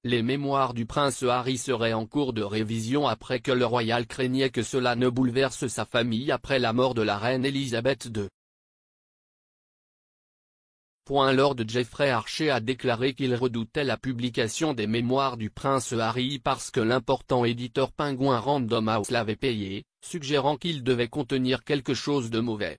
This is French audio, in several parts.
Les mémoires du prince Harry seraient en cours de révision après que le royal craignait que cela ne bouleverse sa famille après la mort de la reine Elisabeth II. Lord Jeffrey Archer a déclaré qu'il redoutait la publication des mémoires du prince Harry parce que l'important éditeur Penguin Random House l'avait payé, suggérant qu'il devait contenir quelque chose de mauvais.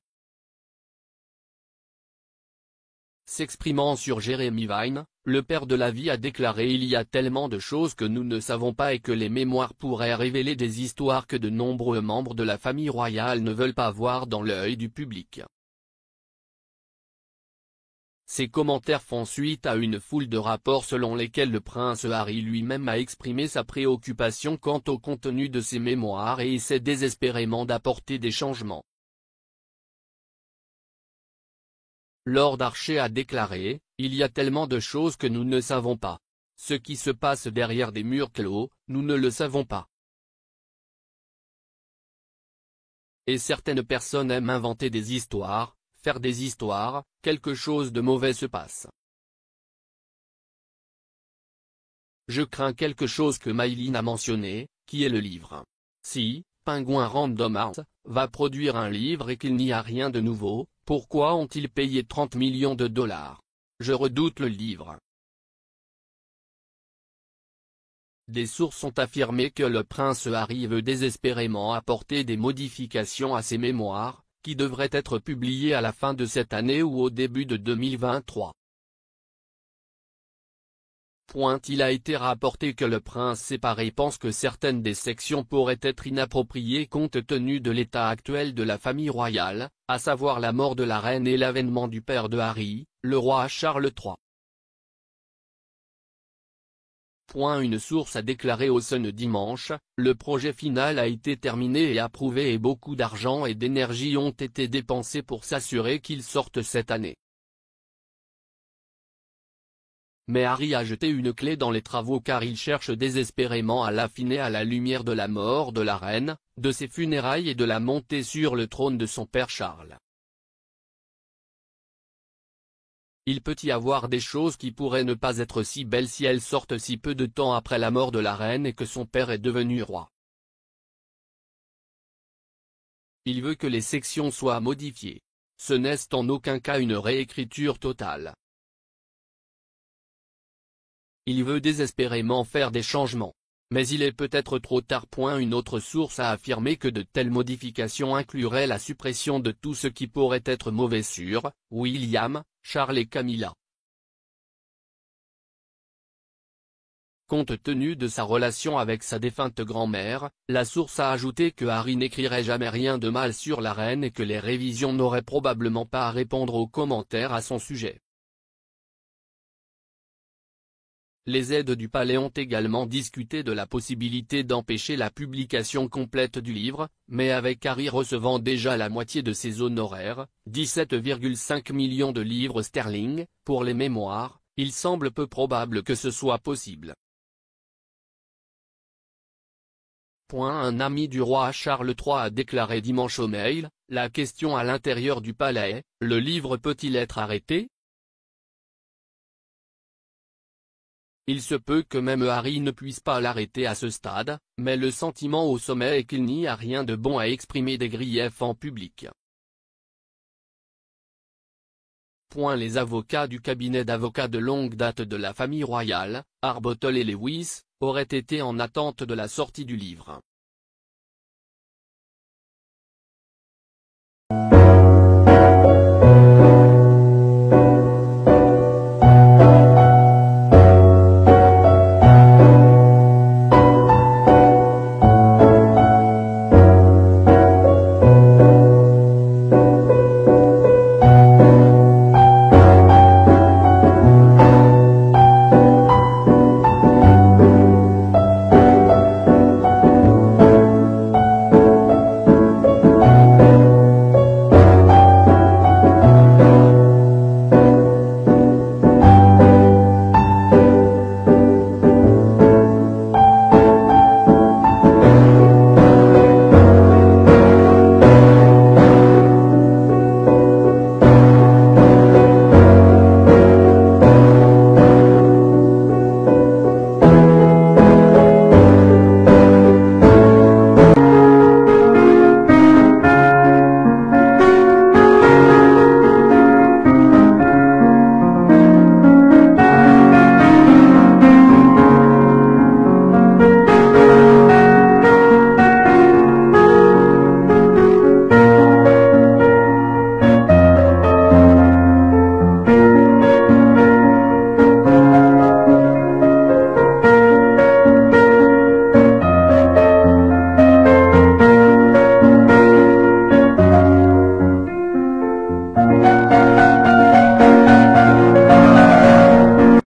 S'exprimant sur Jeremy Vine, le père de la vie a déclaré: il y a tellement de choses que nous ne savons pas et que les mémoires pourraient révéler des histoires que de nombreux membres de la famille royale ne veulent pas voir dans l'œil du public. Ces commentaires font suite à une foule de rapports selon lesquels le prince Harry lui-même a exprimé sa préoccupation quant au contenu de ses mémoires et essaie désespérément d'apporter des changements. Lord Archer a déclaré: il y a tellement de choses que nous ne savons pas. Ce qui se passe derrière des murs clos, nous ne le savons pas. Et certaines personnes aiment inventer des histoires, faire des histoires, quelque chose de mauvais se passe. Je crains quelque chose que Maïline a mentionné, qui est le livre. Si, Penguin Random House, va produire un livre et qu'il n'y a rien de nouveau, pourquoi ont-ils payé 30 millions de dollars? Je redoute le livre. Des sources ont affirmé que le prince Harry veut désespérément apporter des modifications à ses mémoires, qui devraient être publiées à la fin de cette année ou au début de 2023. Il a été rapporté que le prince séparé pense que certaines des sections pourraient être inappropriées compte tenu de l'état actuel de la famille royale, à savoir la mort de la reine et l'avènement du père de Harry, le roi Charles III. Une source a déclaré au Sun dimanche: le projet final a été terminé et approuvé et beaucoup d'argent et d'énergie ont été dépensés pour s'assurer qu'il sorte cette année. Mais Harry a jeté une clé dans les travaux car il cherche désespérément à l'affiner à la lumière de la mort de la reine, de ses funérailles et de la montée sur le trône de son père Charles. Il peut y avoir des choses qui pourraient ne pas être si belles si elles sortent si peu de temps après la mort de la reine et que son père est devenu roi. Il veut que les sections soient modifiées. Ce n'est en aucun cas une réécriture totale. Il veut désespérément faire des changements. Mais il est peut-être trop tard. Une autre source a affirmé que de telles modifications incluraient la suppression de tout ce qui pourrait être mauvais sur William, Charles et Camilla. Compte tenu de sa relation avec sa défunte grand-mère, la source a ajouté que Harry n'écrirait jamais rien de mal sur la reine et que les révisions n'auraient probablement pas à répondre aux commentaires à son sujet. Les aides du palais ont également discuté de la possibilité d'empêcher la publication complète du livre, mais avec Harry recevant déjà la moitié de ses honoraires, 17,5 millions de livres sterling, pour les mémoires, il semble peu probable que ce soit possible. Un ami du roi Charles III a déclaré dimanche au Mail: la question à l'intérieur du palais, le livre peut-il être arrêté? Il se peut que même Harry ne puisse pas l'arrêter à ce stade, mais le sentiment au sommet est qu'il n'y a rien de bon à exprimer des griefs en public. Les avocats du cabinet d'avocats de longue date de la famille royale, Arbottle et Lewis, auraient été en attente de la sortie du livre.